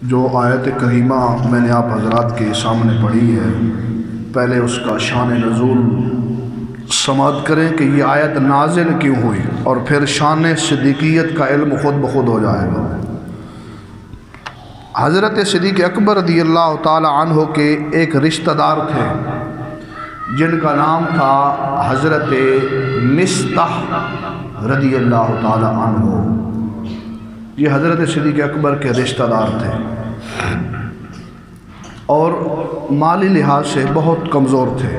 جو آیت کریمہ میں نے آپ حضرات کے سامنے پڑھی ہے، پہلے اس کا شان نزول سماعت کریں کہ یہ آیت نازل کیوں ہوئی، اور پھر شان صدیقیت کا علم خود بخود ہو جائے گا۔ حضرت صدیق اکبر رضی اللہ تعالی عنہ کے ایک رشتہ دار تھے جن کا نام تھا حضرت مصطح رضی اللہ تعالی عنہ۔ یہ حضرت صدیق اکبر کے رشتہ دار تھے اور مالی لحاظ سے بہت کمزور تھے،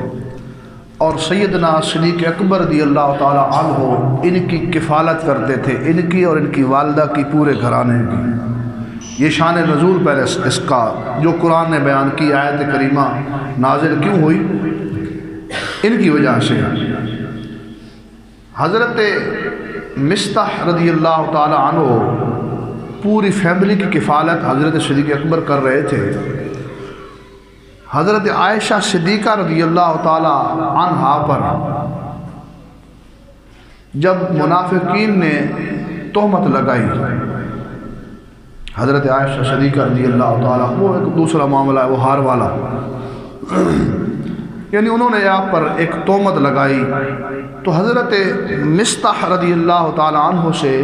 اور سیدنا صدیق اکبر رضی اللہ تعالی عنہ ان کی کفالت کرتے تھے، ان کی اور ان کی والدہ کی، پورے گھرانے کی۔ یہ شان نزول پہلے اس کا جو قرآن نے بیان کی آیت کریمہ نازل کیوں ہوئی، ان کی وجہ سے حضرت مصطح رضی اللہ تعالی عنہ پوری فیملی کی کفالت حضرت صدیق اکبر کر رہے تھے۔ حضرت عائشہ صدیقہ رضی اللہ تعالی عنہا پر جب منافقین نے تہمت لگائی، حضرت عائشہ صدیقہ رضی اللہ تعالی، وہ ایک دوسرا معاملہ ہے، وہ ہار والا، یعنی انہوں نے آپ پر ایک تہمت لگائی، تو حضرت مصطح رضی اللہ تعالی عنہ سے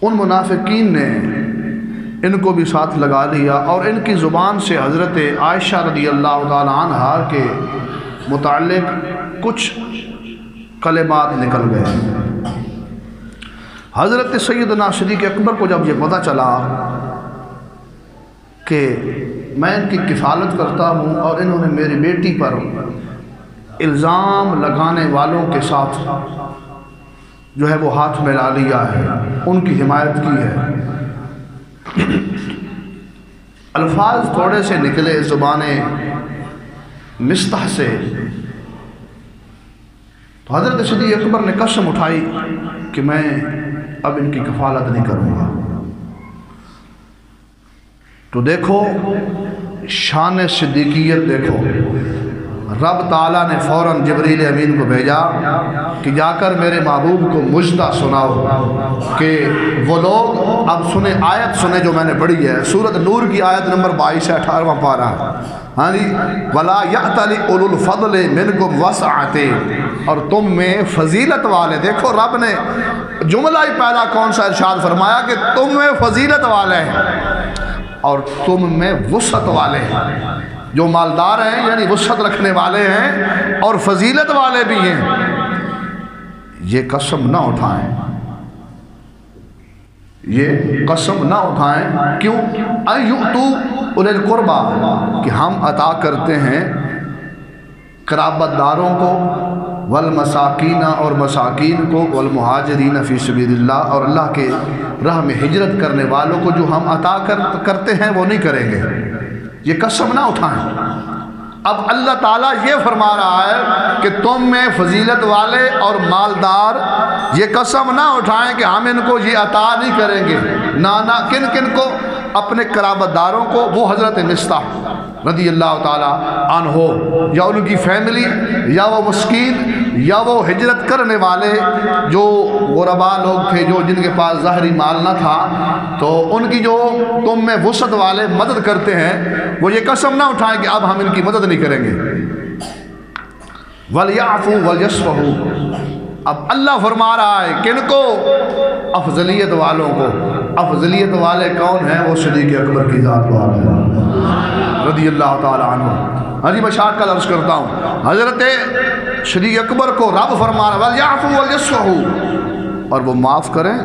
ان منافقین نے ان کو بھی ساتھ لگا لیا، اور ان کی زبان سے حضرت عائشہ رضی اللہ تعالی عنہا کے متعلق کچھ کلمات نکل گئے۔ حضرت سیدنا صدیق اکبر کو جب یہ پتہ چلا کہ میں ان کی کفالت کرتا ہوں اور انہوں نے میری بیٹی پر الزام لگانے والوں کے ساتھ جو ہے وہ ہاتھ ملا لیا ہے، ان کی حمایت کی ہے، الفاظ تھوڑے سے نکلے زبان مصطح سے، تو حضرت صدیق اکبر نے قسم اٹھائی کہ میں اب ان کی کفالت نہیں کروں گا۔ تو دیکھو شان صدیقیت، دیکھو رب تعالیٰ نے فوراً جبریل امین کو بھیجا کہ جا کر میرے محبوب کو مجدہ سناؤ کہ وہ لوگ، اب سنیں آیت سنیں جو میں نے پڑھی ہے، سورۃ نور کی آیت نمبر 22 ہے، 18واں پارہ، ہاں جی، وَلَا يَأْتَلِ أُولُو الْفَضْلِ مِنْكُمْ وَسْعَةٍ، اور تم میں فضیلت والے، دیکھو رب نے جملہ ہی پہلا کون سا ارشاد فرمایا کہ تم میں فضیلت والے ہیں اور تم میں وسعت والے ہیں، جو مالدار ہیں یعنی وسعت رکھنے والے ہیں اور فضیلت والے بھی ہیں۔ یہ قسم نہ اٹھائیں، یہ قسم نہ اٹھائیں، کیوں؟ اَن یُؤْتُوا اُولِی الْقُرْبَىٰ، کہ ہم عطا کرتے ہیں قرابت داروں کو، والمساکین، اور مساکین کو، والمہاجرین فی سبیل اللہ، اور اللہ کے راہ میں ہجرت کرنے والوں کو جو ہم عطا کرتے ہیں وہ نہیں کریں گے۔ یہ قسم نہ اٹھائیں۔ اب اللہ تعالیٰ یہ فرما رہا ہے کہ تم میں فضیلت والے اور مالدار، یہ قسم نہ اٹھائیں کہ ہم ان کو یہ عطا نہیں کریں گے، نہ کن کن کو؟ اپنے قرابت داروں کو، وہ حضرت مصطح رضی اللہ تعالی عنہ، یا ان کی فیملی، یا وہ مسکین، یا وہ ہجرت کرنے والے جو غرباء لوگ تھے، جو جن کے پاس ظاہری مال نہ تھا، تو ان کی جو تم میں وسعت والے مدد کرتے ہیں، وہ یہ قسم نہ اٹھائیں کہ اب ہم ان کی مدد نہیں کریں گے۔ وَلْيَعْفُوا وَلْيَصْفَحُوا، اب اللہ فرما رہا ہے کہ ان کو، افضلیت والوں کو، افضلیت والے کون ہیں؟ وہ صدیق اکبر کی ذات والے رضی اللہ تعالی عنہ۔ ہاں جی، میں شاید کل عرض کرتا ہوں، حضرت صدیق اکبر کو رب فرما رہا ہے وَلْيَعْفُوا وَلْيَصْفَحُوا، اور وہ معاف کریں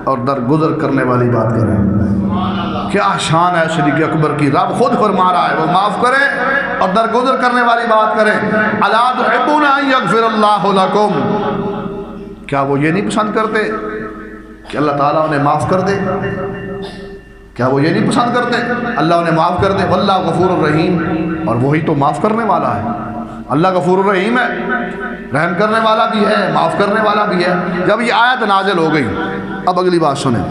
اور درگزر کرنے والی بات کریں۔ کیا شان ہے صدیق اکبر کی، رب خود فرما رہا ہے وہ معاف کریں اور درگزر کرنے والی بات کریں۔ أَلَا تُحِبُّونَ أَن يَغْفِرَ اللَّهُ لَكُمْ، کیا وہ یہ نہیں پسند کرتے کہ اللہ تعالیٰ انہیں معاف کر دے؟ کیا وہ یہ نہیں پسند کرتے اللہ انہیں معاف کر دے؟ واللہ غفور الرحیم، اور وہی تو معاف کرنے والا ہے۔ اللہ غفور الرحیم ہے، رحم کرنے والا بھی ہے، معاف کرنے والا بھی ہے۔ جب یہ آیت نازل ہو گئی، اب اگلی بات سنیں،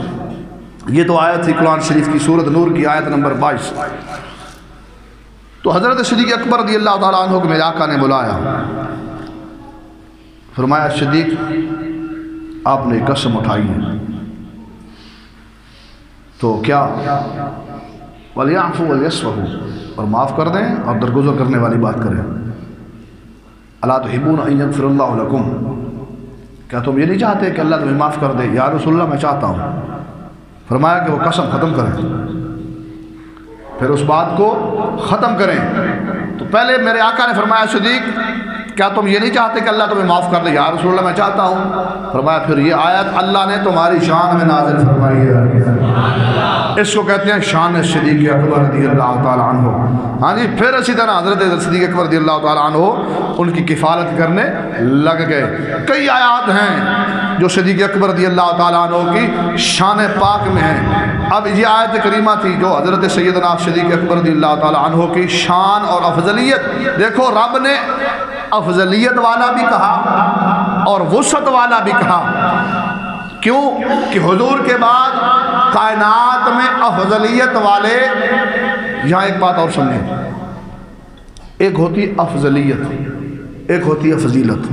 یہ تو آیت تھی قرآن شریف کی سورۃ نور کی آیت نمبر 22۔ تو حضرت صدیق اکبر رضی اللہ تعالیٰ عنہ کو میرے آقا نے بلایا، فرمایا صدیق آپ نے قسم اٹھائی ہے، تو کیا وَلْيَعْفُوا وَلْيَصْفَحُوا، اور معاف کر دیں اور درگزر کرنے والی بات کریں. اَلَا تُحِبُّونَ أَن يَغْفِرَ اللَّهُ لَكُمْ، کیا تم یہ نہیں چاہتے کہ اللہ تمہیں معاف کر دے؟ یا رسول اللہ میں چاہتا ہوں. فرمایا کہ وہ قسم ختم کریں، پھر اس بات کو ختم کریں. تو پہلے میرے آقا نے فرمایا صدیق کیا تم یہ نہیں چاہتے کہ اللہ تمہیں معاف کر دے؟ یا رسول اللہ میں چاہتا ہوں. فرمایا پھر یہ آیت اللہ نے تمہاری شان میں نازل فرمائی ہے، اس کو کہتے ہیں شان صدیق اکبر رضی اللہ تعالیٰ عنہ. ہاں جی، پھر اسی طرح حضرت صدیق اکبر رضی اللہ تعالیٰ عنہ ان کی کفالت کرنے لگ گئے. کئی آیات ہیں جو صدیق اکبر رضی اللہ تعالیٰ عنہ کی شان پاک میں ہیں. اب یہ آیت کریمہ تھی جو حضرت سیدنا صدیق اکبر رضی اللہ تعالیٰ عنہ کی شان اور افضلیت، دیکھو رب نے افضلیت والا بھی کہا اور وسعت والا بھی کہا. کیوں کہ حضور کے بعد کائنات میں افضلیت والے، یہاں ایک بات اور سمجھیں، ایک ہوتی افضلیت، ایک ہوتی ہے فضیلت.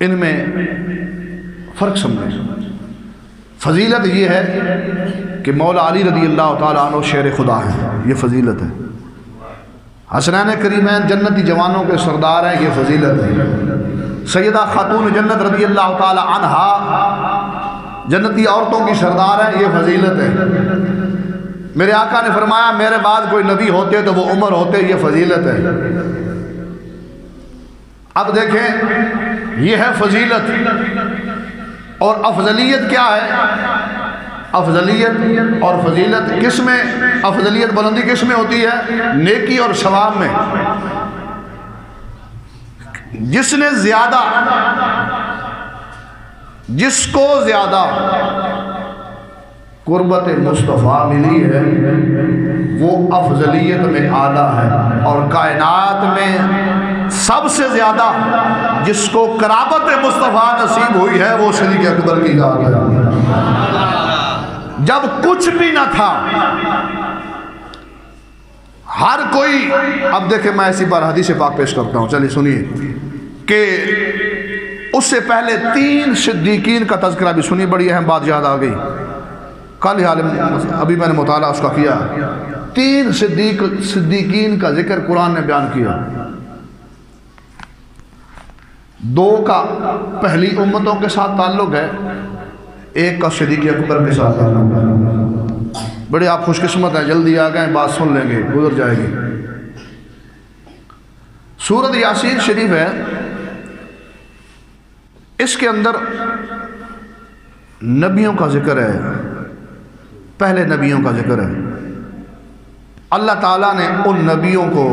ان میں فرق سمجھیں. فضیلت یہ ہے کہ مولا علی رضی اللہ تعالیٰ عنہ شیر خدا ہیں، یہ فضیلت ہے. حسنین کریمین جنتی جوانوں کے سردار ہیں، یہ فضیلت ہے. سیدہ خاتون جنت رضی اللہ تعالی عنہا جنتی عورتوں کی سردار ہیں، یہ فضیلت ہے. میرے آقا نے فرمایا میرے بعد کوئی نبی ہوتے تو وہ عمر ہوتے، یہ فضیلت ہے. اب دیکھیں یہ ہے فضیلت. اور افضلیت کیا ہے؟ افضلیت اور فضیلت کس میں، افضلیت بلندی کس میں ہوتی ہے؟ نیکی اور ثواب میں. جس نے زیادہ، جس کو زیادہ قربت مصطفیٰ ملی ہے وہ افضلیت میں اعلیٰ ہے. اور کائنات میں سب سے زیادہ جس کو قرابت مصطفیٰ نصیب ہوئی ہے وہ صدیق اکبر کی ذات ہے. جب کچھ بھی نہ تھا، ہر کوئی، اب دیکھیں میں ایسی بار حدیث پاک پیش کرتا ہوں، چلیے سنیے کہ اس سے پہلے 3 صدیقین کا تذکرہ بھی سنی. بڑی اہم بات یاد آ گئی، کل ابھی میں نے مطالعہ اس کا کیا. 3 صدیقین کا ذکر قرآن نے بیان کیا. 2 کا پہلی امتوں کے ساتھ تعلق ہے، ایک کا صدیق اکبر کے ساتھ تعلق ہے. بڑے آپ خوش قسمت ہیں، جلدی آ گئے، بات سن لیں گے، گزر جائے گی. سورۃ یاسین شریف ہے، اس کے اندر نبیوں کا ذکر ہے، پہلے نبیوں کا ذکر ہے. اللہ تعالیٰ نے ان نبیوں کو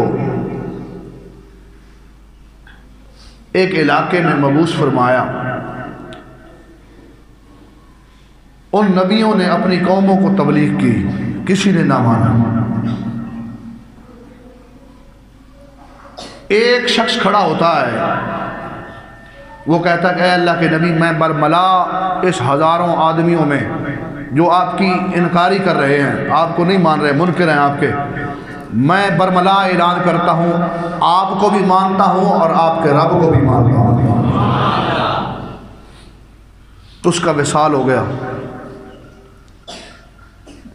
ایک علاقے میں مبعوث فرمایا. ان نبیوں نے اپنی قوموں کو تبلیغ کی، کسی نے نہ مانا. ایک شخص کھڑا ہوتا ہے، وہ کہتا کہ اے اللہ کے نبی، میں برملا اس ہزاروں آدمیوں میں جو آپ کی انکاری کر رہے ہیں، آپ کو نہیں مان رہے، منکر ہیں آپ کے، میں برملا اعلان کرتا ہوں آپ کو بھی مانتا ہوں اور آپ کے رب کو بھی مانتا ہوں. اس کا وصال ہو گیا.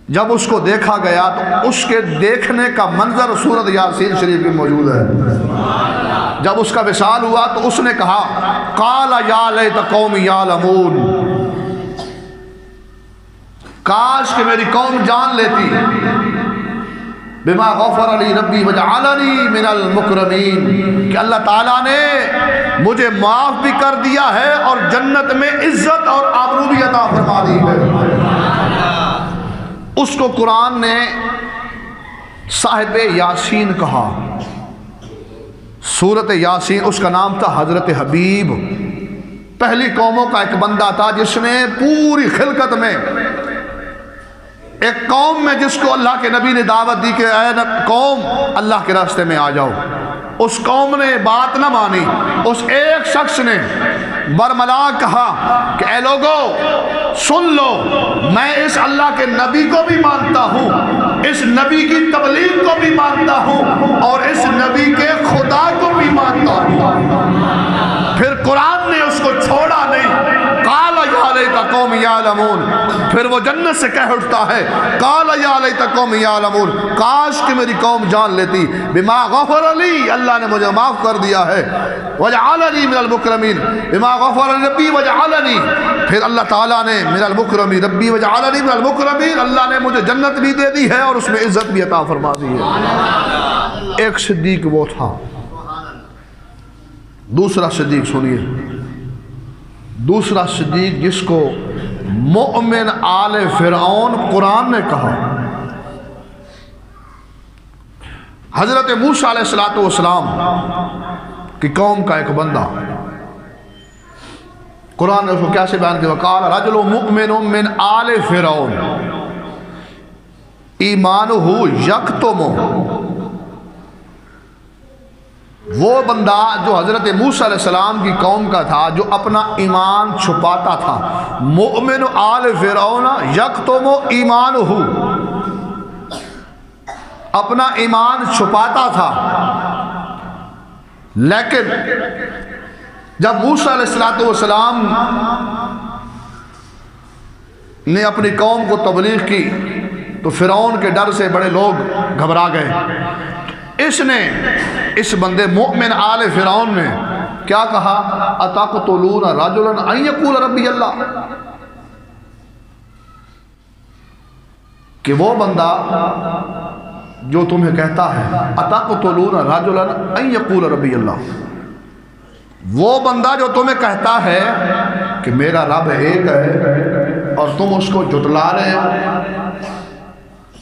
جب اس کو دیکھا گیا تو اس کے دیکھنے کا منظر سورۃ یاسین شریف میں موجود ہے. جب اس کا وصال ہوا تو اس نے کہا قال یا لیت قومی یعلمون، کاش کہ میری قوم جان لیتی، بما غفر لی ربی وجعلنی من المکرمین، کہ اللہ تعالیٰ نے مجھے معاف بھی کر دیا ہے اور جنت میں عزت اور آبرو بھی عطا فرما دی ہے. اس کو قرآن نے صاحب یاسین کہا. سورۃ یاسین، اس کا نام تھا حضرت حبیب. پہلی قوموں کا ایک بندہ تھا جس نے پوری خلقت میں، ایک قوم میں جس کو اللہ کے نبی نے دعوت دی کہ اے قوم اللہ کے راستے میں آ جاؤ، اس قوم نے بات نہ مانی. اس ایک شخص نے برملا کہا کہ اے لوگو سن لو، میں اس اللہ کے نبی کو بھی مانتا ہوں، اس نبی کی تبلیغ کو بھی مانتا ہوں اور اس نبی کے خدا کو بھی مانتا ہوں. پھر قرآن نے اس کو چھوڑا نہیں. قال یا لیت قوم یعلمون، پھر وہ جنت سے کہہ اٹھتا ہے قال یا لیت قوم یعلمون، کاش کہ میری قوم جان لیتی، بما غفر لی، اللہ نے مجھے معاف کر دیا ہے، وجعلنی من المکرمین، بما غفر ربی وجعلنی، پھر اللہ تعالیٰ نے من المکرمین، ربی وجعلنی من المکرمین، اللہ نے مجھے جنت بھی دے دی ہے اور اس میں عزت بھی عطا فرما دی ہے۔ ایک صدیق وہ تھا، دوسرا صدیق سنیے، دوسرا صدیق جس کو مؤمن آل فرعون قرآن نے کہا، حضرت موسیٰ علیہ السلام کی قوم کا ایک بندہ، قرآن نے اس کو کیسے بیان کیا؟ وقال رجل مؤمن من آل فرعون ایمانہ یکتم، وہ بندہ جو حضرت موسیٰ علیہ السلام کی قوم کا تھا جو اپنا ایمان چھپاتا تھا، مؤمن آل فرعون یکتم ایمانہ، اپنا ایمان چھپاتا تھا، لیکن جب موسیٰ علیہ السلام نے اپنی قوم کو تبلیغ کی تو فرعون کے ڈر سے بڑے لوگ گھبرا گئے۔ اس نے اس بندے مؤمن آل فرعون نے کیا کہا؟ اتقتلون رجلا ان یقول ربی اللہ، کہ وہ بندہ جو تمہیں کہتا ہے اتقتلون رجلا ان یقول ربی اللہ، وہ بندہ جو تمہیں کہتا ہے کہ میرا رب ایک ہے اور تم اس کو جھٹلا رہے ہو۔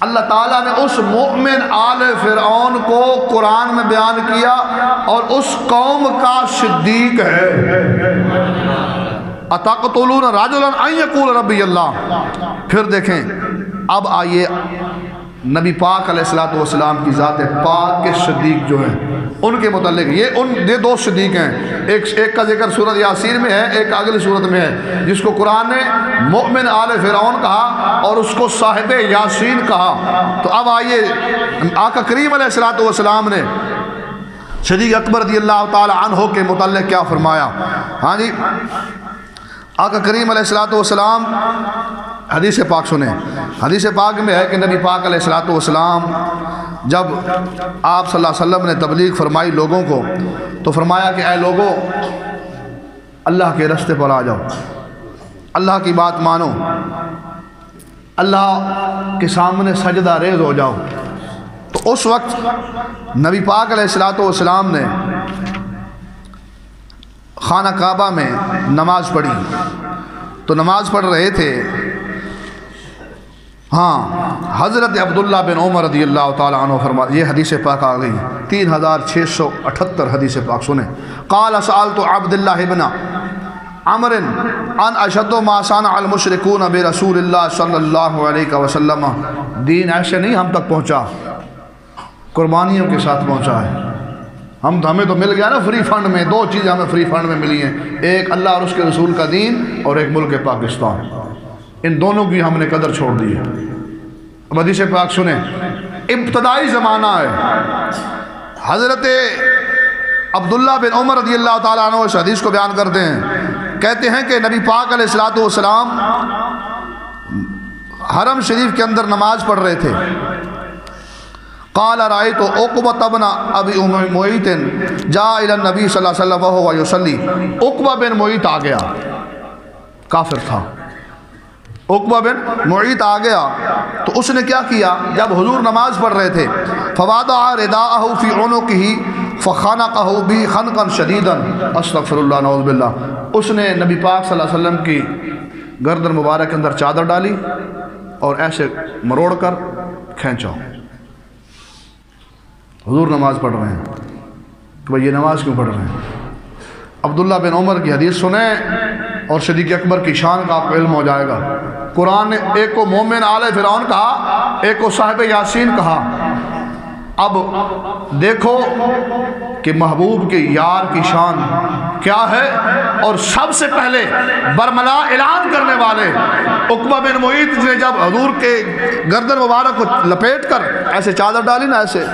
اللہ تعالیٰ نے اس مؤمن آل فرعون کو قرآن میں بیان کیا اور اس قوم کا صدیق ہے۔ اتقتلون رجلا ان یقول ربی اللہ۔ پھر دیکھیں، اب آئیے نبی پاک علیہ السلام کی ذات پاک کے صدیق جو ہیں ان کے متعلق، یہ دو صدیق ہیں، ایک کا ذکر سورۃ یاسین میں ہے، ایک اگلی سورت میں ہے، جس کو قرآن نے مؤمن آل فرعون کہا اور اس کو صاحب یاسین کہا۔ تو اب آئیے آقا کریم علیہ السلام نے صدیق اکبر رضی اللہ تعالی عنہ کے متعلق کیا فرمایا؟ ہاں جی، آقا کریم علیہ السلام، حدیث پاک سنیں، حدیث پاک میں ہے کہ نبی پاک علیہ السلام جب آپ صلی اللہ علیہ وسلم نے تبلیغ فرمائی لوگوں کو تو فرمایا کہ اے لوگوں، اللہ کے رستے پر آ جاؤ، اللہ کی بات مانو، اللہ کے سامنے سجدہ ریز ہو جاؤ۔ تو اس وقت نبی پاک علیہ السلام نے خانہ کعبہ میں نماز پڑھی، تو نماز پڑھ رہے تھے، ہاں، حضرت عبداللہ بن عمر رضی اللہ تعالیٰ عنہ فرماتے، یہ حدیث پاک آ گئی 3678 حدیث پاک سنیں۔ قال سألت عبداللہ بن عمر ان اشد ما صنع المشرکون برسول اللہ صلی اللہ علیہ وسلم، دین ایسے نہیں ہم تک پہنچا، قربانیوں کے ساتھ پہنچا ہے۔ ہمیں تو مل گیا نا فری فنڈ میں، دو چیزیں ہمیں فری فنڈ میں ملی ہیں، ایک اللہ اور اس کے رسول کا دین اور ایک ملک پاکستان، ان دونوں کی ہم نے قدر چھوڑ دی ہے۔ اب حدیث پاک سنیں، ابتدائی زمانہ ہے، حضرت عبداللہ بن عمر رضی اللہ تعالیٰ عنہ اس حدیث کو بیان کرتے ہیں، کہتے ہیں کہ نبی پاک علیہ السلام حرم شریف کے اندر نماز پڑھ رہے تھے۔ قال رأيت عقبة بن ابی معیط جاء الى النبی صلی اللہ علیہ وسلم وهو يصلي، عقبہ بن معیط آ گیا، کافر تھا، عقبہ بن معیط آ گیا، تو اس نے کیا کیا؟ جب حضور نماز پڑھ رہے تھے، فوضع رداءه في عنقه فخنقه به خنقا شديدا، استغفر اللہ نعوذ باللہ، اس نے نبی پاک صلی اللہ علیہ وسلم کی گردن مبارک کے اندر چادر ڈالی اور ایسے مروڑ کر کھینچا۔ حضور نماز پڑھ رہے ہیں کہ بھئی یہ نماز کیوں پڑھ رہے ہیں؟ عبداللہ بن عمر کی حدیث سنیں اور صدیق اکبر کی شان کا آپ کو علم ہو جائے گا۔ قرآن نے ایک کو مومن آل فرعون کہا، ایک کو صاحب یاسین کہا۔ اب دیکھو کہ محبوب کے یار کی شان کیا ہے، اور سب سے پہلے برملا اعلان کرنے والے عقبہ بن معیط نے جب حضور کے گردن مبارک کو لپیٹ کر ایسے چادر ڈالی نا، ایسے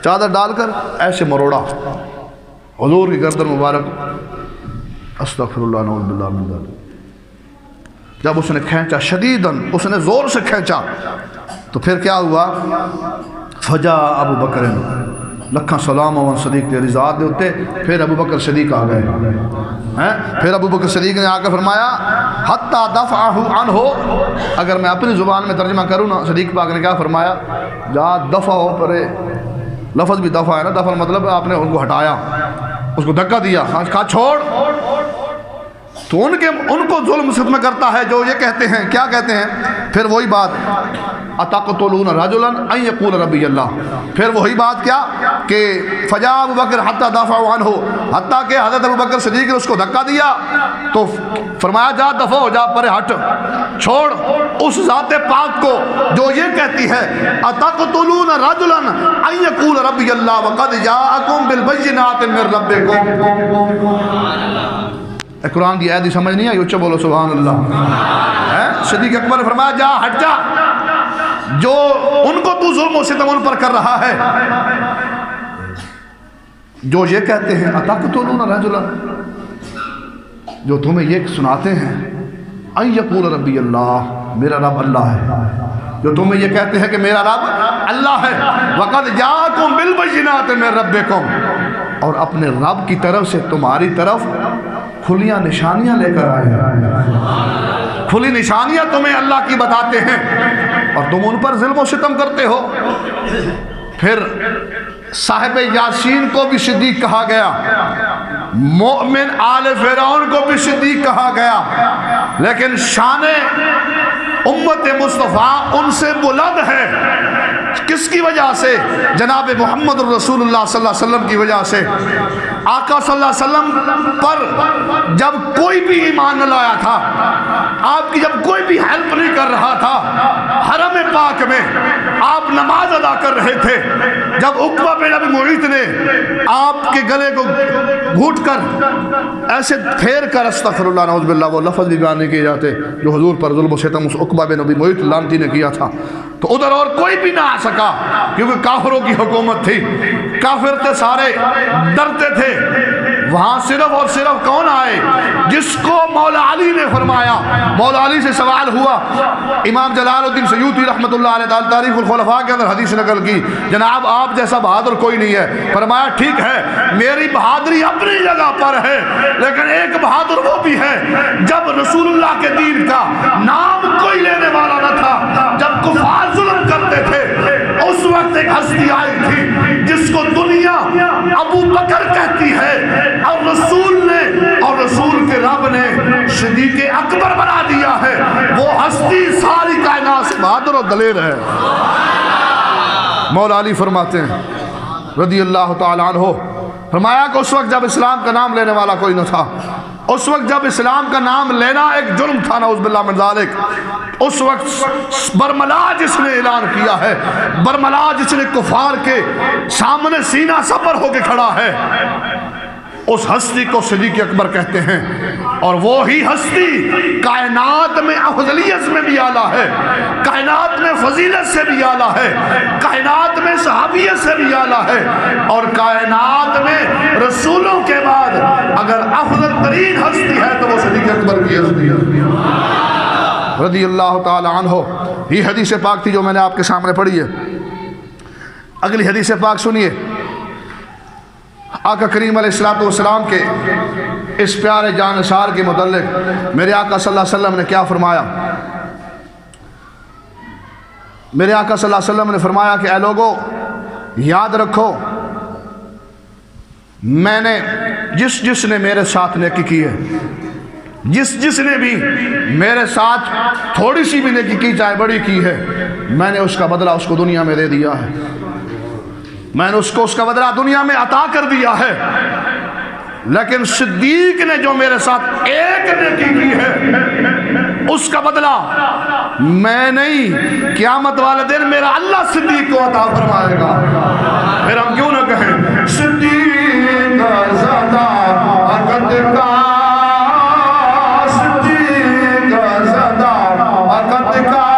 چادر ڈال کر ایسے مروڑا حضور کی گردن مبارک، استغفر اللہ نعوذ باللہ من ذلک۔ جب اس نے کھینچا شدیداً، اس نے زور سے کھینچا، تو پھر کیا ہوا؟ فجا ابو بکر، لکھاں سلام و صدیق تیری ذات دے ہوتے. پھر ابو بکر صدیق آ گئے ہیں. پھر ابو بکر صدیق نے آ کر فرمایا حتی دفعہ عنہ. اگر میں اپنی زبان میں ترجمہ کروں نا، صدیق پاک نے کیا فرمایا؟ جا دفع ہو پرے. لفظ بھی دفع ہے نا، دفع مطلب آپ نے ان کو ہٹایا، اس کو دھکا دیا، کہا چھوڑ. تو ان کو ظلم ستم کرتا ہے جو یہ کہتے ہیں، کیا کہتے ہیں؟ پھر وہی بات اتقتلون رجلا ان یقول ربی اللہ. پھر وہی بات کیا کہ فجا ابو بکر حتی دفع عنہ، حتیٰ کہ حضرت ابو بکر صدیق نے اس کو دھکا دیا تو فرمایا جا دفع ہو جا، پرے ہٹ، چھوڑ اس ذات پاک کو جو یہ کہتی ہے اتقتلون رجلا ان یقول ربی اللہ وقد جاءکم بالبینات من ربکم. قرآن کی آیت سمجھ نہیں آئی؟ اچھا بولو سبحان اللہ. صدیق اکبر نے فرمایا جا ہٹ جا، جو ان کو تو ظلم و ستم ان پر کر رہا ہے، جو یہ کہتے ہیں اتقتلون رجلا، جو تمہیں یہ سناتے ہیں ان یقول ربی اللہ، میرا رب اللہ ہے، جو تمہیں یہ کہتے ہیں کہ میرا رب اللہ ہے، وقد جاءکم بالبینات من ربکم، اور اپنے رب کی طرف سے تمہاری طرف کھلیاں نشانیاں لے کر آئے ہیں، کھلی نشانیاں تمہیں اللہ کی بتاتے ہیں، اور تم ان پر ظلم و ستم کرتے ہو. پھر صاحب یاسین کو بھی صدیق کہا گیا، مومن آل فرعون کو بھی صدیق کہا گیا، لیکن شان امت مصطفیٰ ان سے بلند ہے. کس کی وجہ سے؟ جناب محمد الرسول اللہ صلی اللہ علیہ وسلم کی وجہ سے. آقا صلی اللہ علیہ وسلم پر جب کوئی بھی ایمان نہ لایا تھا، آپ کی جب کوئی بھی ہیلپ نہیں کر رہا تھا، حرم پاک میں آپ نماز ادا کر رہے تھے، جب عقبہ بن ابی معیط نے آپ کے گلے کو گھوٹ کر ایسے پھیر کر استغفر اللہ نعوذ باللہ، وہ لفظ بھی بیان نہیں کیے جاتے جو حضور پر ظلم و ستم اس عقبہ بن ابی معیط لعنتی نے کیا تھا، تو ادھر اور کوئی بھی نہ آ سکا کیونکہ کافروں کی حکومت تھی، کافر تھے سارے، ڈرتے تھے. وہاں صرف اور صرف کون آئے؟ جس کو مولا علی نے فرمایا. مولا علی سے سوال ہوا، امام جلال الدین سیوطی رحمۃ اللہ علیہ تاریخ الخلفاء کے اندر حدیث نقل کی، جناب آپ جیسا بہادر کوئی نہیں ہے. فرمایا ٹھیک ہے، میری بہادری اپنی جگہ پر ہے، لیکن ایک بہادر وہ بھی ہے جب رسول اللہ کے دین کا نام کوئی لینے والا نہ تھا، جب کفار ظلم کرتے تھے، اس وقت ایک ہستی آئی تھی جس کو دنیا ابو بکر کہتی ہے، اور رسول نے اور رسول کے رب نے صدیق اکبر بنا دیا ہے. وہ ہستی ساری کائنات سے بہادر اور دلیر ہے. مولا علی فرماتے ہیں رضی اللہ تعالیٰ عنہ، فرمایا کہ اس وقت جب اسلام کا نام لینے والا کوئی نہ تھا، اس وقت جب اسلام کا نام لینا ایک جرم تھا، نعوذ باللہ من ذالک، اس وقت برملا جس نے اعلان کیا ہے، برملا جس نے کفار کے سامنے سینہ سپر ہو کے کھڑا ہے، اس ہستی کو صدیق اکبر کہتے ہیں. اور وہی ہستی کائنات میں افضلیت میں بھی اعلیٰ ہے، کائنات میں فضیلت سے بھی اعلیٰ ہے، کائنات میں صحابیت سے بھی اعلیٰ ہے، اور کائنات میں رسولوں کے بعد اگر افضل ترین ہستی ہے تو وہ صدیق اکبر کی ہستی ہے رضی اللہ تعالی عنہ. یہ حدیث پاک تھی جو میں نے آپ کے سامنے پڑھی ہے. اگلی حدیث پاک سنیے. آقا کریم علیہ السلام کے اس پیارے جانثار کے متعلق میرے آقا صلی اللہ علیہ وسلم نے کیا فرمایا؟ میرے آقا صلی اللہ علیہ وسلم نے فرمایا کہ اے لوگو یاد رکھو، میں نے جس نے میرے ساتھ نیکی کی ہے، جس نے بھی میرے ساتھ تھوڑی سی بھی نیکی کی چاہے بڑی کی ہے، میں نے اس کا بدلہ اس کو دنیا میں دے دیا ہے، میں نے اس کا بدلہ دنیا میں عطا کر دیا ہے. لیکن صدیق نے جو میرے ساتھ ایک نیکی کی ہے اس کا بدلہ میں نہیں، قیامت والے دن میرا اللہ صدیق کو عطا فرمائے گا. پھر ہم کیوں نہ کہیں صدیق زادہ عقد کا، صدیق زادہ عقد کا،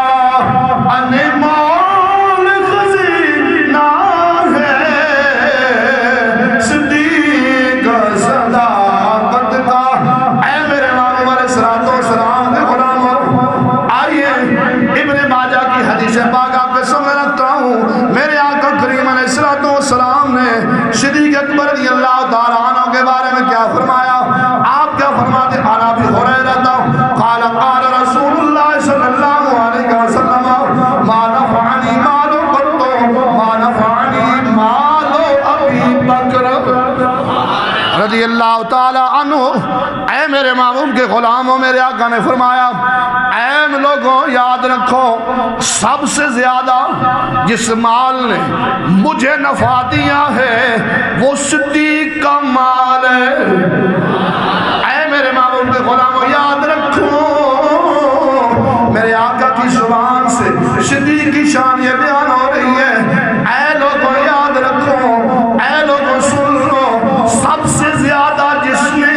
انمول خزینہ ہے صدیق زادہ عقد کا. اے میرے نام والے صلوات و سلام کے غلاموں، غلاموں میرے آقا نے فرمایا اے لوگوں یاد رکھو سب سے زیادہ جس مال نے مجھے نفع دیا ہے وہ صدیق کا مال ہے۔ اے میرے محبوب کے غلاموں یاد رکھو، میرے آقا کی زبان سے صدیق کی شان یہ بیان ہو رہی ہے۔ اے لوگوں یاد رکھو، اے لوگوں سن لو، سب سے زیادہ جس نے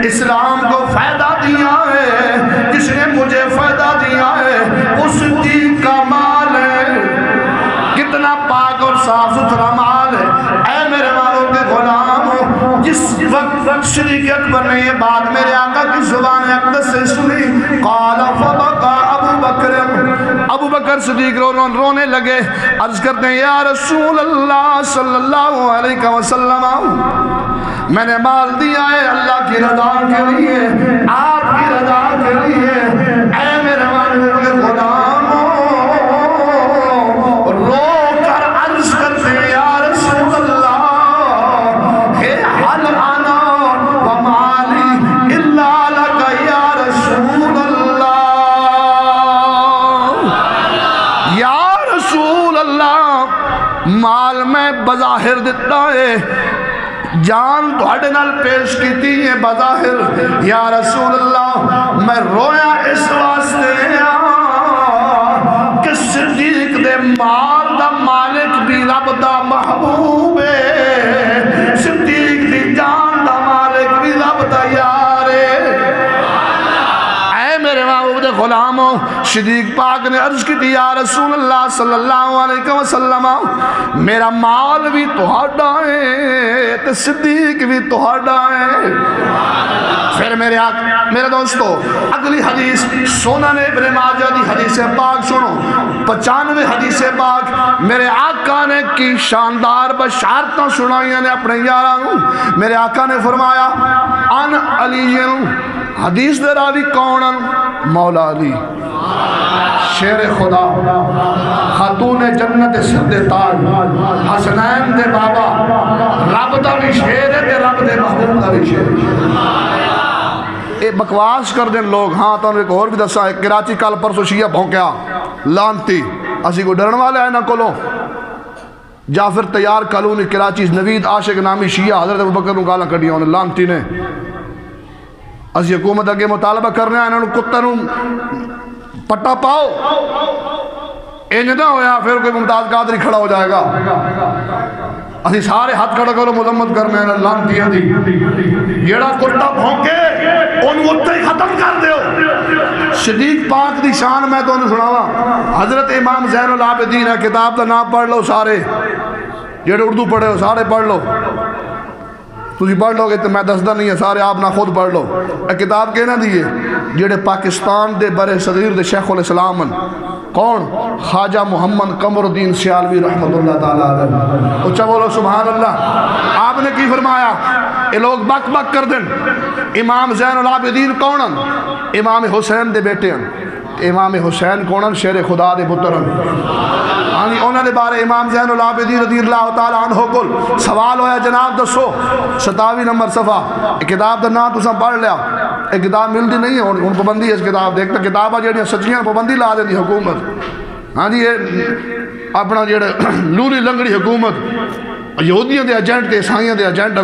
اسلام کو فائدہ دیا ہے، جس نے مجھے فائدہ دیا ہے، وہ صدیق کا مال ہے۔ کتنا پاک اور صاف ستھرا مال ہے۔ اے میرے مالوں کے غلاموں، جس وقت صدیق اکبر نے یہ بات میرے آقا کی زبان اقدس سے سنی، قال فبقى ابو بکر صدیق رونے لگے، عرض کرتے ہیں یا رسول اللہ صلی اللہ علیہ وسلم، میں نے مال دیا ہے اللہ کی رضا کے لیے، آپ کی رضا کے لیے۔ اے میرے مالک کے غلاموں، رو کر عرض کرتے ہیں یا رسول اللہ، حل انا ومالی الا لک یا رسول اللہ، یا رسول اللہ مال میں بظاہر دیتا ہے، جان تھوڑے نال پیش کی تھی ہے بظاہر، یا رسول اللہ میں رویا اس واسطے کہ صدیق دے مال دا مالک بھی رب دا محبوب ہے، صدیق دی جان دا مالک بھی رب دا یار ہے۔ اے میرے محبوب دے غلاموں، صدیق پاک نے عرض کی تھی یا رسول اللہ صلی اللہ علیہ وسلم، میرا مال بھی تہاڈا ہے تے صدیق بھی تہاڈا ہے۔ پھر میرے دوستو اگلی حدیث سنن ابن ماجہ دی حدیث پاک سنو، 95 حدیث پاک میرے آقا نے کی شاندار بشارتیں سنائیاں نے اپنے یاراں۔ میرے آقا نے فرمایا ان علی، حدیث دے راوی کون؟ مولا علی شیر خدا، خاتون جنت سر تاج، حسنین دے بابا، رب دا بھی شیر ہے تے رب دے محبوب دا بھی شیر ہے۔ اے بکواس کر دیں لوگ۔ ہاں تو ایک اور بھی دسا ہے، کراچی کل پرسو شیعہ بھونکیا لانتی، اسی کو ڈرن والے آئے نہ کولو۔ جعفر تیار کالونی کراچی نوید عاشق نامی شیعہ حضرت ابوبکر نو گالاں کڈیاں انہیں لانتی نے۔ اسی حکومت اگے مطالبہ کرنے آئے انہوں کتے نو پٹا پاؤ، انج نہ ہویا پھر کوئی ممتاز قادری کھڑا ہو جائے گا۔ اسی سارے ہاتھ کھڑا کرو مذمت کرنے ہیں لانتیاں دی، جیڑا کتا بھونکے ان وقت ہی ختم کر دیو۔ صدیق پاک دی شان میں تو انہوں سناوا، حضرت امام زین العابدین ہے، کتاب دا نام پڑھ لو سارے، جیڑے اردو پڑھے ہو سارے پڑھ لو، تُسی پڑھ لو گے تو میں دسدہ نہیں ہے، سارے آپ نہ خود پڑھ لو۔ ایک کتاب کہنا دیئے جیڑے پاکستان دے برے صغیر دے شیخ الاسلام کون؟ خواجہ محمد قمر الدین سیالوی رحمت اللہ تعالیٰ علیہ۔ اچھا بولو سبحان اللہ۔ آپ نے کی فرمایا؟ یہ لوگ بک بک کر دیں، امام زین العابدین کون؟ امام حسین دے بیٹے ہیں۔ امام حسین کون؟ شیر خدا دے پتر ہیں۔ انہوں نے بارے امام زین العابدین رضی اللہ تعالیٰ عنہ کل سوال ہویا جناب دسو 27 نمبر صفحہ، ایک کتاب دا نام تساں پڑھ لیا، ایک کتاب ملتی نہیں ہے، ان پابندی ہے اس کتاب دیکھتا کتاباں جڑیاں سچیاں پابندی لا دیں دی حکومت۔ ہاں جی یہ اپنا جڑا لولی لنگڑی حکومت، یہودیاں دے ایجنٹ تے عیسائیاں دے ایجنٹ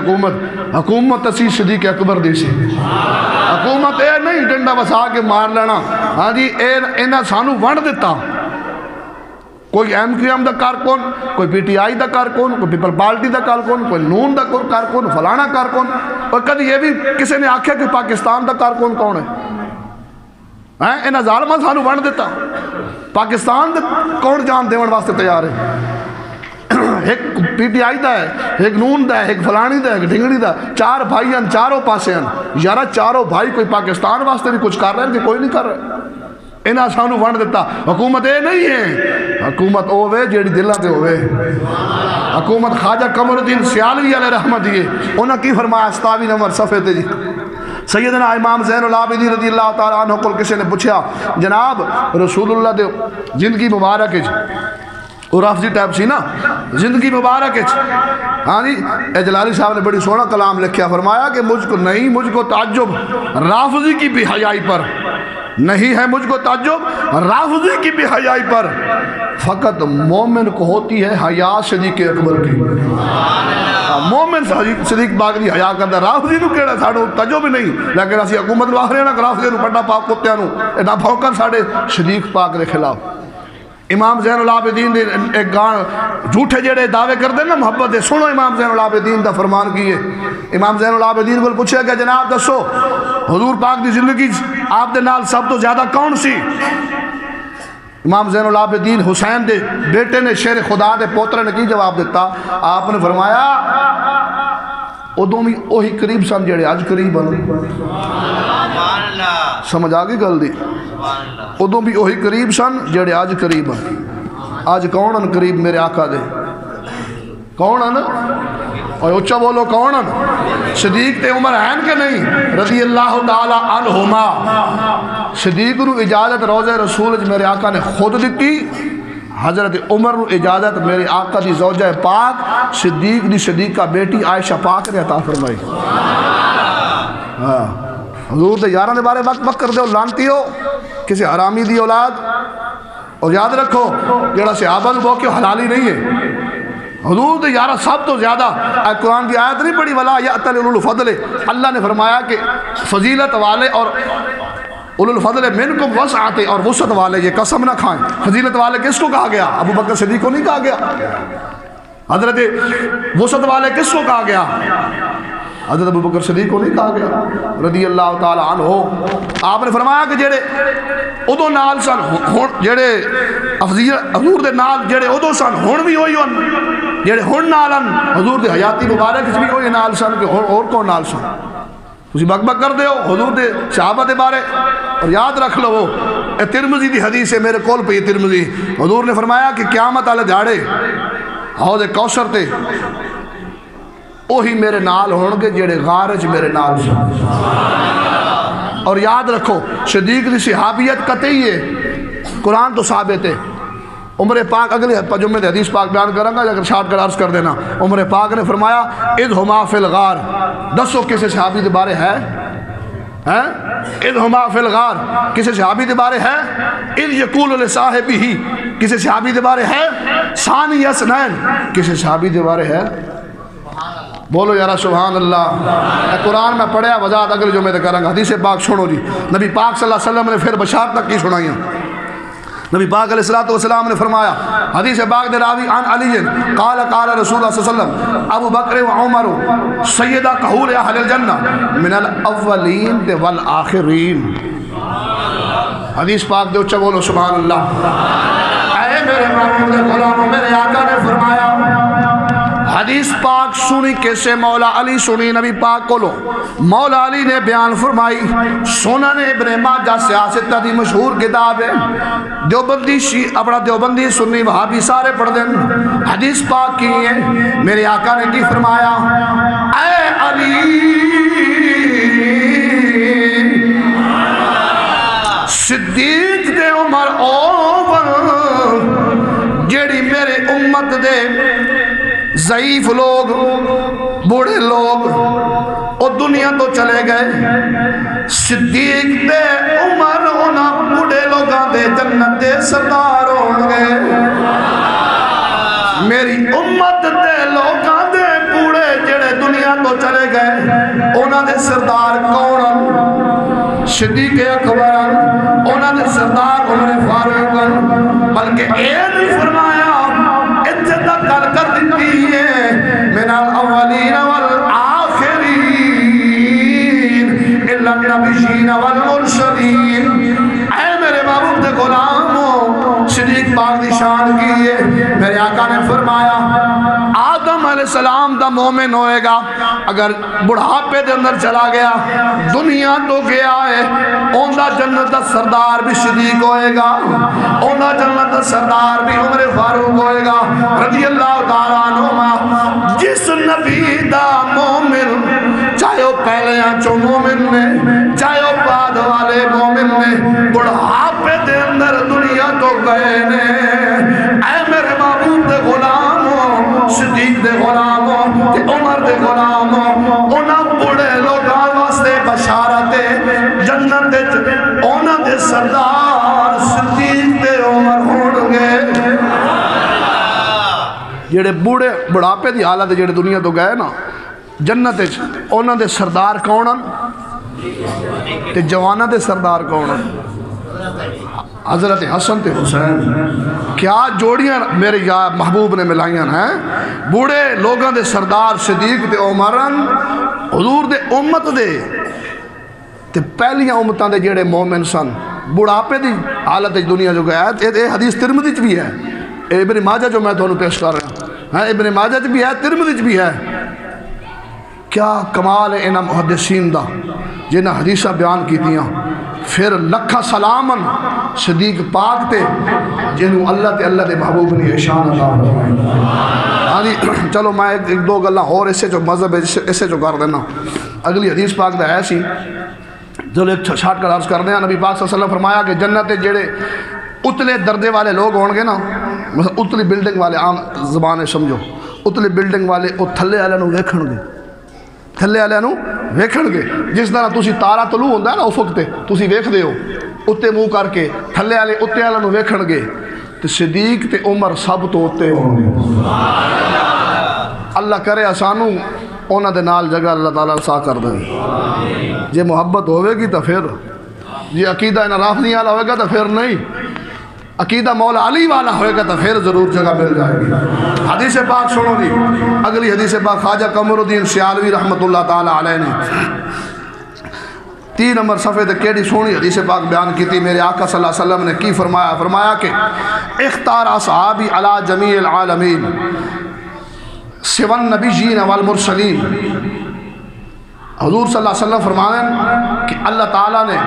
حکومت تسی صدیق اکبر دی سی حکومت، اے نہیں ڈنڈا وسا کے مار لینا۔ ہاں جی انہاں سانو ونڈ دیتا، کوئی ایم کیو ایم دا کارکن، کوئی پی ٹی آئی دا کارکن، کوئی پیپل پارٹی دا کارکن، کوئی نون دا کارکن، فلانا کارکن، اور کدی یہ بھی کسی نے آکھیا کہ پاکستان دا کارکن کون ہے؟ انہاں ظالماں سانو ونڈ دیتا، پاکستان دا کون جان دیون واسطے تیار ہے؟ ایک پی ٹی آئی دا ہے، ایک نون دا ہے، ایک فلانی دا ہے، ایک ڈھنگڑی دا، چار بھائی ہیں، چاروں پاسے ہیں۔ یارہ چاروں بھائی کوئی پاکستان واسطے بھی کچھ کر رہے ہیں کہ کوئی نہیں کر رہے؟ انہاں سانو ونڈ دیتا۔ حکومت اے نہیں ہے، حکومت اوے جیڑی دلہ تے ہوئے۔ حکومت خواجہ قمر الدین سیالوی علیہ رحمت دیئے، انہاں کی فرمایا 27 نمبر صفحے تے جی، سیدنا امام زین العابدین رضی اللہ تعالیٰ عنہ کو کسی نے پوچھا جناب رسول اللہ دے زندگی مبارک جی اور رافضی ٹائپ سی نا زندگی مبارک ہے. ہاں جی جلالی صاحب نے بڑی سونا کلام لکھا, فرمایا کہ مجھ کو تعجب رافضی کی بے حیائی پر نہیں ہے, مجھ کو تعجب رافضی کی بے حیائی پر, فقط مومن کو ہوتی ہے حیا صدیق اکبر کی. مومن صدیق پاک دی حیا کردا, رافضی نو کیڑا ساڈو تعجب نہیں, لیکن اسی حکومت نو آخرے نا رافضی نو بڑا پاک کتیاں نو ایڈا بھونکن ساڈے صدیق پاک دے خلاف. امام زین العابدین دے ایک گان جھوٹے جڑے دعوے کردے نا محبت دے, سنو امام زین العابدین دا فرمان کیے. امام زین العابدین کو پوچھا کہ جناب دسو حضور پاک دی زندگی آپ دے نال سب تو زیادہ کون سی؟ امام زین العابدین حسین دے بیٹے نے شیر خدا دے پوترے نے کی جواب دیتا؟ آپ نے فرمایا ادوں بھی وہی قریب سن جڑے اج قریب ہیں. سمجھ آ گئی گل دی؟ ادوں بھی وہی قریب سن جڑے اج قریب ہیں. اج کون ہیں قریب میرے آقا دے؟ کون ہیں؟ اور اچھا بولو کون ہیں؟ صدیق تے عمر ہیں کہ نہیں رضی اللہ تعالی عنہما. صدیق نو اجازت روضہ رسول میرے آقا نے خود دیتی, حضرت عمر نو اجازت میرے آقا دی زوجہ پاک صدیق دی صدیقہ بیٹی عائشہ پاک نے عطا فرمائی. حضور دے یاراں دے بارے وقت کر دے ہو, لانتی ہو کسی حرامی دی اولاد. اور یاد رکھو جڑا صحابہ نو بوکے حلالی نہیں ہے. حضور دے یارہ سب تو زیادہ قرآن کی آیت نہیں پڑھی ولا یأتل اولو الفضل, اللہ نے فرمایا کہ فضیلت والے اور اولو الفضل منکم وسعت اور وسعت والے یہ قسم نہ کھائیں. فضیلت والے کس کو کہا گیا؟ ابو بکر صدیق کو نہیں کہا گیا. حضرت وسعت والے کس کو کہا گیا؟ حضرت ابو بکر صدیق کو نہیں کہا گیا رضی اللہ تعالی عنہ. آپ نے فرمایا کہ جڑے ادو نال سن جڑے حضور دے نال جڑے ادو سن ہن بھی ہوئی ہن, جڑے ہن نالن حضور دے حیاتی مبارک اس بھی ہوئی نال سن کہ اور کون نال سن. تسی بک بک کر دے ہو حضور دے صحابہ دے بارے. اور یاد رکھ لو اے ترمذی دی حدیث ہے میرے کول پئی ترمذی. حضور نے فرمایا کہ قیامت والے دھاڑے حوض کوثر تے وہی میرے نال ہون گے جڑے غارج میرے نال سن. اور یاد رکھو صدیق دی صحابیت قطعی ہے, قرآن تو ثابت ہے. عمر پاک اگلے جمعے دے حدیث پاک بیان کروں گا, اگر شارٹ کر عرض کر دینا. عمر پاک نے فرمایا اذ فی الغار, دسو کسی صحابی دے بارے ہے؟ اذ ہما فی الغار کسی صحابی دے بارے ہے؟ اذ یقول لصاحبہ کسی صحابی دے بارے ہے؟ ثانی اثنین کسی صحابی دے بارے ہے؟ بولو یارا سبحان اللہ. قرآن میں پڑھیا وضاحت اگلے جمعے دے کروں گا. حدیث پاک سنو جی, نبی پاک صلی اللہ علیہ وسلم نے پھر بشارت تک کی سنائیاں. نبی پاک علیہ السلام نے فرمایا حدیث پاک دے راوی عن علی قال قال رسول اللہ صلی اللہ علیہ وسلم ابو بکر و عمر سیدہ کہول اہل الجنہ من الاولین والآخرین. حدیث پاک دے اچھا بولو سبحان اللہ. اے میرے محبوب دے غلاموں, میرے آقا نے فرمایا حدیث پاک سنی کیسے مولا علی سنی نبی پاک کو لو. مولا علی نے بیان فرمائی, سنن ابن ماجہ سیاست دی مشہور کتاب ہے. دیوبندی اپنا دیوبندی سنی وہابی سارے پڑھ دیں. حدیث پاک کی ہے میرے آقا نے کی فرمایا اے علی صدیق دے عمر اوور جیڑی میرے امت دے ضعیف لوگ بوڑھے لوگ او دنیا تو چلے گئے. صدیق دے عمر اونا بوڑھے لوگاں دے جنت دے سردار ہوں گے. میری امت دے لوگاں دے بوڑھے جڑے دنیا تو چلے گئے اونا دے سردار کون؟ صدیق اکبر. اونا دے سردار عمر فاروق. بلکہ اے نہیں فرمایا اتنا کر کر دیتی ہے من الاولین والآخرین الا النبیین والمرسلین. اے میرے محبوب دے غلاموں, صدیق پاک دی شان کی ہے. میرے آقا نے فرمایا آدم علیہ السلام دا مومن ہوئے گا اگر بڑھاپے دے اندر چلا گیا دنیا تو گیا ہے, اوندا جنت دا سردار بھی صدیق ہوئے گا, اوندا جنت دا سردار بھی عمر فاروق ہوئے گا رضی اللہ تعالیٰ عنہما. جس نبی دا مومن چاہے وہ پہلے آنچوں مومن نے چاہے وہ بعد والے مومن نے بڑھاپے دے اندر دنیا تو گئے نے. اے میرے محبوب تے عمر دے غلام انہاں بڑے لوگاں واسطے بشارت جنت انہاں دے سردار صدیق تے عمر ہون گے جڑے بوڑھے بڑھاپے دی حالت جڑے دنیا تو گئے نا جنت انہاں دے سردار کون تے جوانہ دے سردار کون حضرت حسن تے حسین کیا جوڑیاں میرے محبوب نے ملائیاں ہیں بوڑھے لوگاں دے سردار صدیق تے عمران حضور دے امت دے تے پہلیاں امتاں دے جڑے مومن سن بڑھاپے دی حالت دنیا جو گیا ہے یہ حدیث ترمذی چ بھی ہے ابن ماجہ جو میں تمہیں پیش کر رہا ہوں ابن ماجہ چ بھی ہے ترمذی چ بھی ہے کیا کمال ہے انہاں محدثین دا جنہاں حدیثہ بیان کی دیاں پھر لکھا سلامن صدیق پاک تے جنہوں اللہ دے محبوب نے احسان عطا فرمائے چلو میں ایک دو گلاں اور اسے جو مذہب اسے جو کر دینا اگلی حدیث پاک دا ہے سی چلو ایک شارٹ کر عرض کر دیں نبی پاک صلی اللہ علیہ وسلم فرمایا کہ جنت جڑے اتلے دردے والے لوگ ہون گے نا مثلا اتلی بلڈنگ والے عام زبان سمجھو اتلی بلڈنگ والے او تھلے والے نو ویکھن گے تھلے والے نو ویکھن گے جس طرح تسی تارا طلوع ہوندا ہے نا افق تے تسی ویکھدے ہو اتے منہ کر کے تھلے والے اتے والے نو ویکھن گے تے صدیق تے عمر سب تو اتے ہون گے اللہ کرے اسانو انہاں دے نال جگہ اللہ تعالیٰ سا کر دے جے محبت ہوئے گی تو پھر جے عقیدہ انہاں رافضی والا ہوئے گا تو پھر نہیں عقیدہ مولا علی والا ہوئے گا تو پھر ضرور جگہ مل جائے گی حدیث پاک سنو دی اگلی حدیث پاک خواجہ قمر الدین سیالوی رحمت اللہ تعالیٰ علیہ نے 3 نمبر صفحے تے کیڑی سونی حدیث پاک بیان کی تھی میرے آقا صلی اللہ علیہ وسلم نے کی فرمایا کہ اختار اصحابی علی جمیع العالمین سوان نبیین والمرسلین حضور صلی اللہ علیہ وسلم فرمائیں کہ اللہ تعالیٰ نے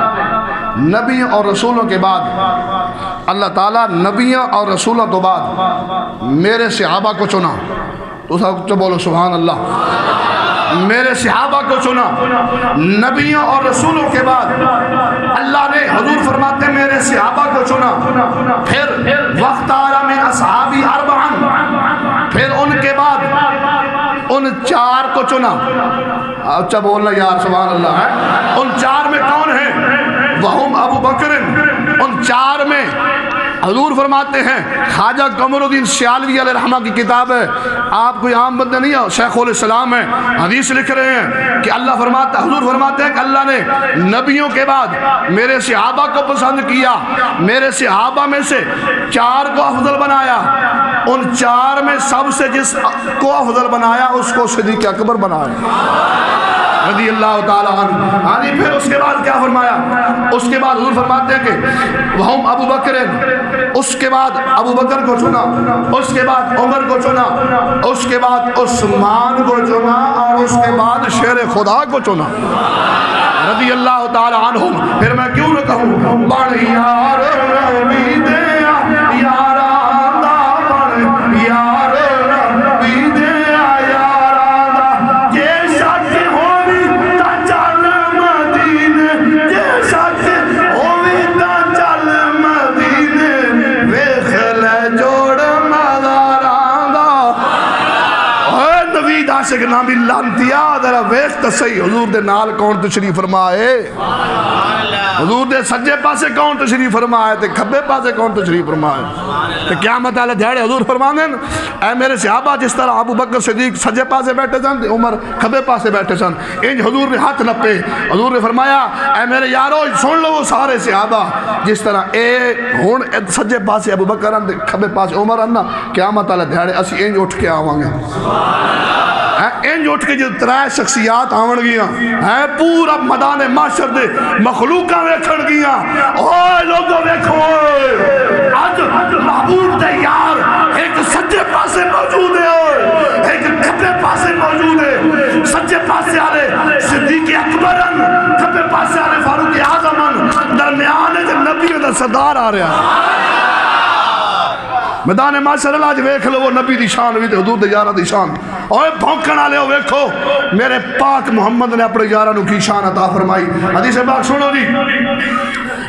نبیوں اور رسولوں کے بعد اللہ تعالیٰ نبیوں اور رسولوں تو بعد میرے صحابہ کو چنا تو سب بولو سبحان اللہ میرے صحابہ کو چنا نبیوں اور رسولوں کے بعد اللہ نے حضور فرماتے میرے صحابہ کو چنا پھر وَاخْتَارَ مِنْ أَصْحَابِي أَرْبَعًا پھر ان کے بعد ان 4 کو چنا اچھا بولنا یار سبحان اللہ ہے ان 4 میں کون ہیں وَهُمْ ابو بکر ان 4 میں حضور فرماتے ہیں خواجہ قمر الدین سیالوی علیہ رحمہ کی کتاب ہے آپ کوئی عام بندے نہیں ہو شیخ الاسلام ہیں حدیث لکھ رہے ہیں کہ اللہ فرماتا حضور فرماتے ہیں کہ اللہ نے نبیوں کے بعد میرے صحابہ کو پسند کیا میرے صحابہ میں سے 4 کو افضل بنایا ان 4 میں سب سے جس کو افضل بنایا اس کو صدیق اکبر بنایا رضی اللہ تعالیٰ عنہ پھر اس کے بعد کیا فرمایا اس کے بعد حضور فرماتے ہیں کہ وہم ابو بکر اس کے بعد ابو بکر کو چنا اس کے بعد عمر کو چنا اس کے بعد عثمان کو چنا اور اس کے بعد شیر خدا کو چنا رضی اللہ تعالیٰ عنہ پھر میں کیوں نہ کہوں بڑھ یار نبی دیا یارا دا بڑھ یار نبی دیا یارا دا یہ شک ہوئی تا چل مدینے یہ شک ہوئی تا چل مدینے ویخ لے جوڑ مزاران دا اے نوید عاشق نامی لانتیا ذرا ویخ تا صحیح حضور دے نال کون تشریف فرمائے حضور دے سجے پاسے کون تشریف فرمائے تے کھبے پاسے کون تشریف فرمائے تے قیامت والے دھیڑے حضور فرمانے اے میرے صحابہ جس طرح ابو بکر صدیق سجے پاسے بیٹھے سن عمر کھبے پاسے بیٹھے سن انج حضور نے ہاتھ نپے حضور نے فرمایا اے میرے یارو سن لو وہ سارے صحابہ جس طرح اے ہن سجے پاسے ابو بکر ان کھبے پاسے عمر ان قیامت والے دھیڑے اسی انج اٹھ کے آواں گے انج اٹھ کے جو 3 شخصیات آون گیاں ہیں پورا میدان محشر دے مخلوقاں ویکھن گیاں اوے لوگوں ویکھو اج محبوب دے یار ایک سجے پاسے موجود ہے ایک کھبے پاسے موجود ہے سجے پاسے والے صدیق اکبر کھبے پاسے والے فاروق اعظم درمیان نبی دا سردار آ رہا ہے میدان معاشر اللہ آج ویکھ لو وہ نبی دی شان بھی حضور دے یارہ دی شان اوہ بھونکن آلے ہو ویکھو میرے پاک محمد نے اپنے یارہ نو کی شان عطا فرمائی حدیث پاک سنو دی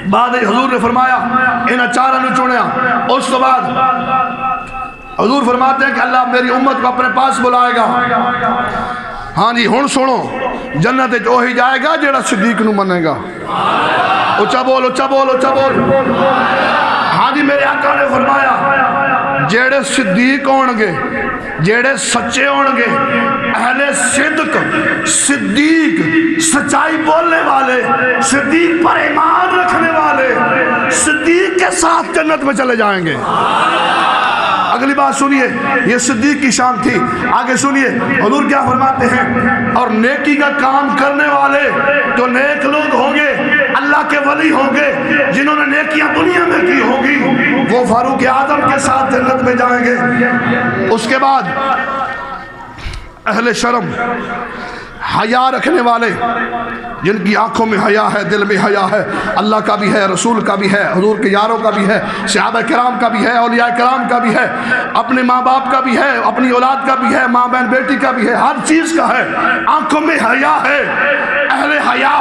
بعد حضور نے فرمایا انہا 4 نو چونیا اس تو بعد حضور فرماتے ہیں کہ اللہ میری امت کو اپنے پاس بلائے گا. ہاں جی ہن سنو جنت جو ہی جائے گا جیڑا صدیق نو منے گا. اچھا بول اچھا بول اچھا بول. ہاں جی میرے آقا نے فرمایا جیڑے صدیق ہونگے جیڑے سچے ہونگے اہل صدق صدیق سچائی بولنے والے صدیق پر ایمان رکھنے والے صدیق کے ساتھ جنت میں چلے جائیں گے. اگلی بات سنیے یہ صدیق کی شان تھی. آگے سنیے حضور کیا فرماتے ہیں اور نیکی کا کام کرنے والے جو نیک لوگ ہوں گے اللہ کے ولی ہوں گے جنہوں نے نیکیاں دنیا میں کی ہوگی وہ فاروق اعظم کے ساتھ جنت میں جائیں گے. اس کے بعد اہل شرم حیا رکھنے والے جن کی آنکھوں میں حیا ہے دل میں حیا ہے اللہ کا بھی ہے رسول کا بھی ہے حضور کے یاروں کا بھی ہے صحابہ کرام کا بھی ہے اولیاء کرام کا بھی ہے اپنے ماں باپ کا بھی ہے اپنی اولاد کا بھی ہے ماں بہن بیٹی کا بھی ہے ہر چیز کا ہے. آنکھوں میں حیا ہے اہل حیا.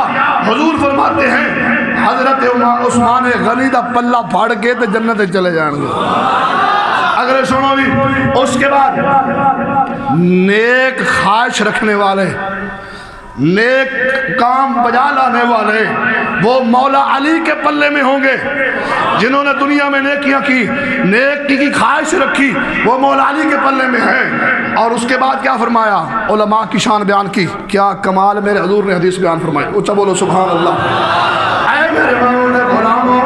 حضور فرماتے ہیں حضرت عثمان غنی دا پلہ پھاڑ کے تو جنت چلے جائیں گے. اگر سنو بھی اس کے بعد نیک خواہش رکھنے والے نیک کام بجا لانے والے وہ مولا علی کے پلے میں ہوں گے جنہوں نے دنیا میں نیکیاں کی نیکی کی خواہش رکھی وہ مولا علی کے پلے میں ہیں. اور اس کے بعد کیا فرمایا علماء کی شان بیان کی. کیا کمال میرے حضور نے حدیث بیان فرمائی. اچھا بولو سبحان اللہ. اے میرے مولا غلاموں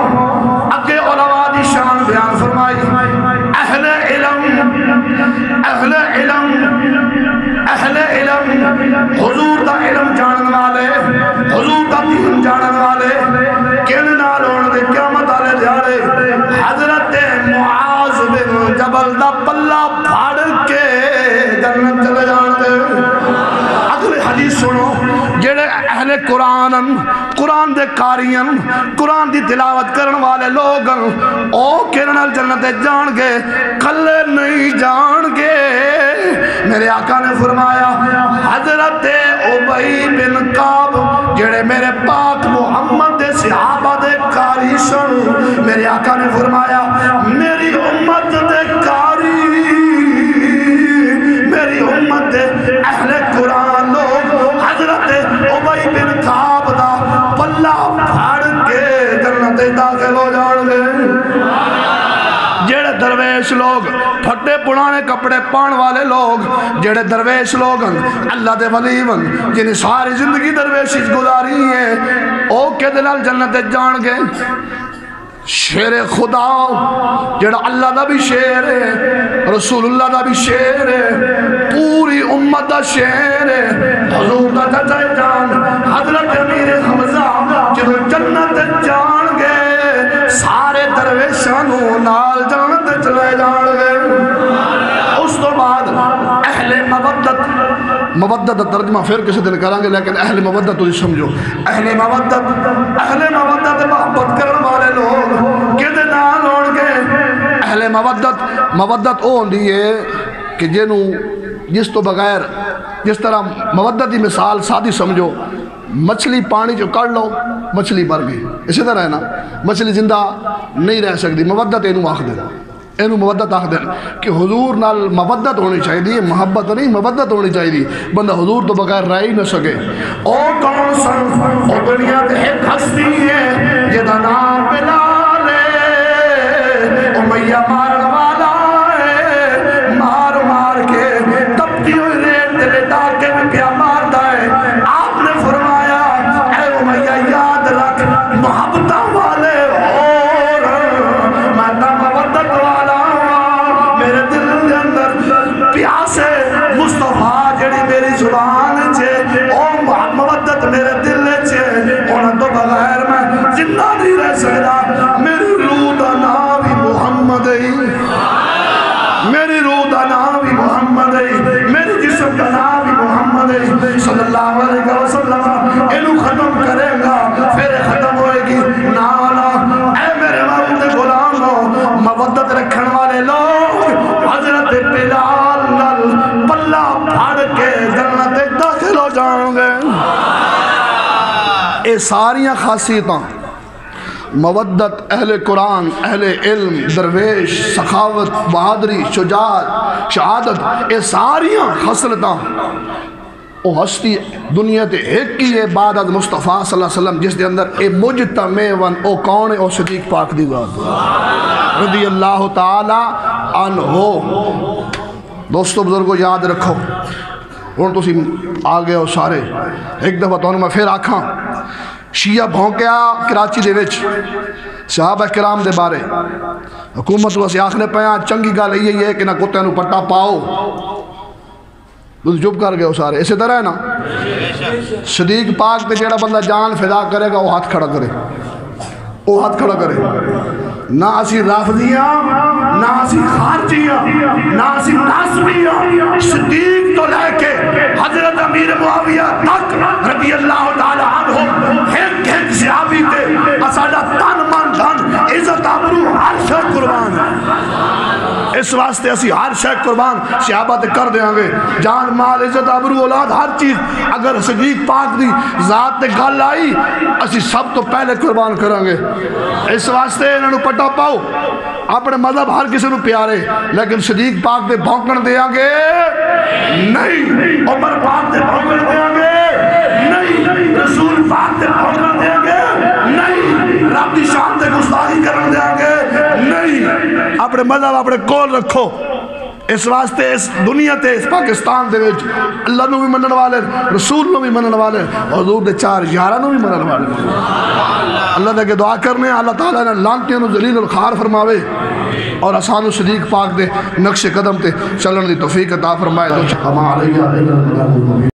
اگے علماء کی شان بیان فرمائی. اہل علم اہل علم اہل علم حضور دا علم جانن والے حضور دا دین جانن والے کن نال ہون دے قیامت والے دیہاڑے حضرت معاذ بن جبل دا پلہ پھاڑ کے جنت چلے جان دے. اگلے حدیث سنو جڑے اہل قرآن دے قاریاں قرآن دی تلاوت کرن والے لوگ او کرنال جنت جان گے کلے نہیں جان گے. میرے آقا نے فرمایا حضرت ابی بن کعب جڑے میرے پاک محمد دے صحابہ دے قاری سن میرے آقا نے فرمایا میری امت دے قاری میری امت دے اہل قرآن لوگ حضرت ابی بن کعب دا پلہ پھاڑ کے جنت داخل ہو جان گے. جڑے درویش لوگ پھٹے پرانے کپڑے پان والے لوگ جڑے درویش لوگ اللہ دے ولی جنہیں ساری زندگی درویشی گزاری ہے او کے دلال جنت جان گے. شیر خدا جڑا اللہ دا بھی شیر ہے رسول اللہ دا بھی شیر ہے پوری امت دا شیر ہے حضور دا چچا جان حضرت امیر حمزہ جدو جنت جان گے سارے درویشانوں نال جنت چلے جان گے. اس تو بعد اہل مودت ترجمہ پھر کسی دن کریں گے لیکن اہل مودت تو سمجھو اہل مودت محبت کرن والے لوگ کدے نال ہون گے. اہل مودت او ہوندی ہے کہ جس تو بغیر جس طرح مودت دی مثال سادی سمجھو مچھلی پانی جو کر لو مچھلی مر گئی اسی طرح ہے نا مچھلی زندہ نہیں رہ سکتی. مودت اینو آخ دینا اینو مودت آخ دینا کہ حضور نال مودت ہونی چاہیے محبت نہیں مودت ہونی چاہیے. بندہ حضور تو بغیر رہ ہی نہ سکے. او کون سن او دنیا دے ایک ہستی ہے جدا نام بلال ہے امیہ مارن والا ہے مار مار کے تپتی ہوئی ریت دلے ڈاکے میں پیا مار دائے. آپ نے فرمایا اے امیہ یاد رکھ محبتہ والے اور میں تا مودت والا میرے دل دے اندر پیاسے مصطفیٰ جڑی میری زبان چھے او مودت میرے دل چھے انہاں تو بغیر میں زندہ نہیں رہ سکتا. میری روح دا نام بھی محمد ہے میری روح دا نام بھی محمد ہے میری جسم کا نام بھی محمد ہے صلی اللہ علیہ وسلم. انہوں ختم کرے گا پھر ختم ہوئے گی نانا. اے میرے موت غلاموں مودت رکھن والے لوگ حضرت بلال نال پلہ پھاڑ کے جنت داخل ہو جائیں گے. اے ساریاں خاصیتاں مودت، اہل قرآن، اہل علم، درویش، سخاوت، بہادری، شجاعت، شہادت، یہ ساریاں خصلتاں او ہستی دنیا تے ایک کی ہے بعد از مصطفیٰ صلی اللہ علیہ وسلم جس دے اندر اے مجتمع ون او کون ہے او صدیق پاک دی ذات رضی اللہ تعالی عنہ۔ دوستو بزرگو یاد رکھو، ہن تسی آگے ہو سارے، ایک دفعہ تو میں پھر آکھاں شیعہ بھونکیا کراچی دے وچ صحابہ کرام دے بارے، حکومت واسے آخنے پیاں چنگی گل یہی ہے کہ نہ کتے نو پٹا پاؤ، تو چپ کر گئے ہو سارے، اسی طرح ہے نا صدیق پاک پہ جیڑا بندہ جان فدا کرے گا وہ ہاتھ کھڑا کرے، وہ ہاتھ کھڑا کرے، نہ اسی رافضیاں، نہ اسی خارجیاں، نہ اسی ناصبیاں، صدیق تو لے کے حضرت امیر معاویہ تک رضی اللہ تعالی عنہ ایک ایک صحابی تے اساڈا تن من دھن عزت آبرو ہر شے قربان ہے، اس واسطے اسی ہر شے قربان صحابہ تے کر دیاں گے، جان مال عزت آبرو اولاد ہر چیز، اگر صدیق پاک دی ذات تے گل آئی اسی سب تو پہلے قربان کریں گے، اس واسطے انہوں پٹا پاؤ، اپنے مذہب ہر کسی نو پیارے، لیکن صدیق پاک دے بھونکن دیاں گے نہیں، عمر پاک دے بھونکن دیاں گے نہیں، رسول پاک دے بھونکن دیاں گے نہیں، رب دی شان دے گستاخی کرن دیاں گے نہیں، اپنے مذہب اپنے کول رکھو، اس واسطے اس دنیا تے اس پاکستان دے وچ اللہ نو بھی منن والے، رسول نو بھی منن والے، حضور دے چار یاراں نو بھی منن والے، اللہ دے کے دعا کرنے اللہ تعالیٰ نے لانتیاں نو ذلیل الخار فرماوے اور آسان صدیق پاک دے نقش قدم تے چلن دی توفیق عطا فرمائے۔